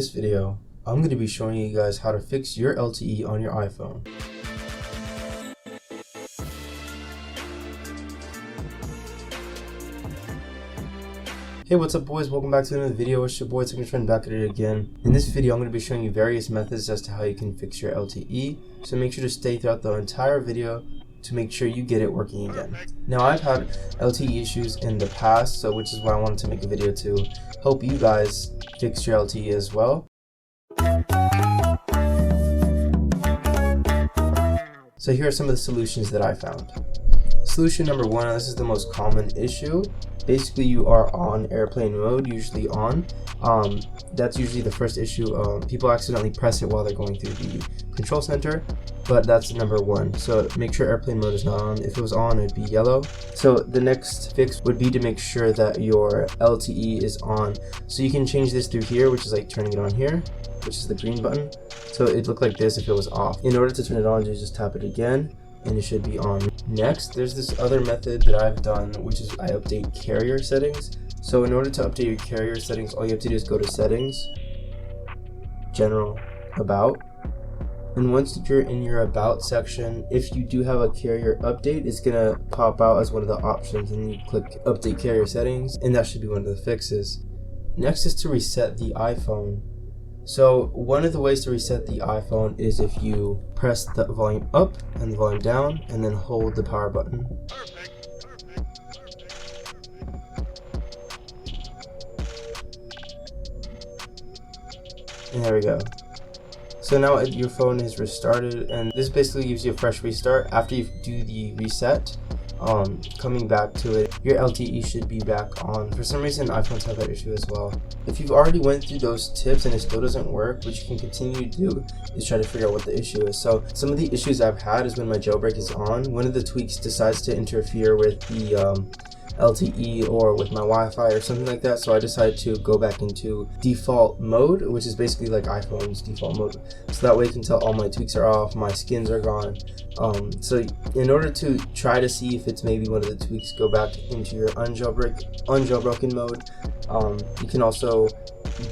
In this video, I'm going to be showing you guys how to fix your LTE on your iPhone. Hey, what's up boys, welcome back to another video. It's your boy TechnoTrend back at it again. In this video, I'm going to be showing you various methods as to how you can fix your LTE, so make sure to stay throughout the entire video to make sure you get it working again. Now, I've had LTE issues in the past, so which is why I wanted to make a video to help you guys fix your LTE as well. So here are some of the solutions that I found. Solution number one, and this is the most common issue. Basically, you are on airplane mode, usually on. That's usually the first issue. People accidentally press it while they're going through the control center, but that's number one. So make sure airplane mode is not on. If it was on, it'd be yellow. So the next fix would be to make sure that your LTE is on. So you can change this through here, which is like turning it on here, which is the green button. So it'd look like this if it was off. In order to turn it on, you just tap it again and it should be on. Next, there's this other method that I've done, which is I update carrier settings. So in order to update your carrier settings, all you have to do is go to settings, general, about, and once you're in your about section, if you do have a carrier update, it's gonna pop out as one of the options, and you click update carrier settings, and that should be one of the fixes. Next is to reset the iPhone. So one of the ways to reset the iPhone is if you press the volume up and the volume down and then hold the power button. And there we go. So now your phone is restarted, and this basically gives you a fresh restart. After you do the reset, coming back to it, your LTE should be back on. For some reason, iPhones have that issue as well. If you've already went through those tips and it still doesn't work, what you can continue to do is try to figure out what the issue is. So some of the issues I've had is when my jailbreak is on, one of the tweaks decides to interfere with the LTE or with my Wi-Fi or something like that, so I decided to go back into default mode, which is basically like iPhone's default mode, so that way you can tell all my tweaks are off, my skins are gone. So in order to try to see if it's maybe one of the tweaks, go back into your unjailbroken mode. You can also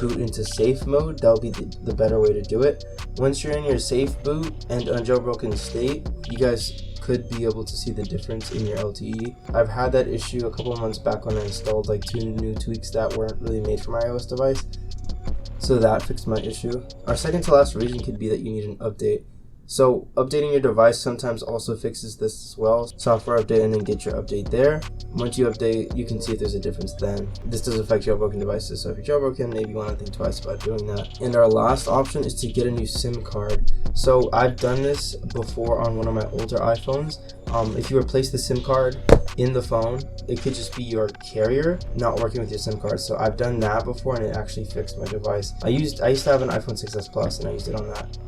boot into safe mode. That'll be the better way to do it. Once you're in your safe boot and unjailbroken state, you guys could be able to see the difference in your LTE. I've had that issue a couple of months back when I installed like 2 new tweaks that weren't really made for my iOS device, so that fixed my issue. Our second to last reason could be that you need an update. So updating your device sometimes also fixes this as well. Software update and then get your update there. Once you update, you can see if there's a difference then. This does affect jailbroken devices, so if you're jailbroken, maybe you want to think twice about doing that. And our last option is to get a new SIM card. So I've done this before on one of my older iPhones. If you replace the SIM card in the phone, it could just be your carrier not working with your SIM card. So I've done that before and it actually fixed my device. I used to have an iPhone 6s Plus and I used it on that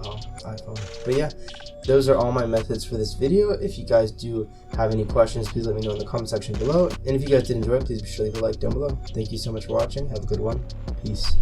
iPhone. But yeah, those are all my methods for this video. If you guys do have any questions, please let me know in the comment section below. And if you guys did enjoy it, please be sure to leave a like down below. Thank you so much for watching. Have a good one. Peace.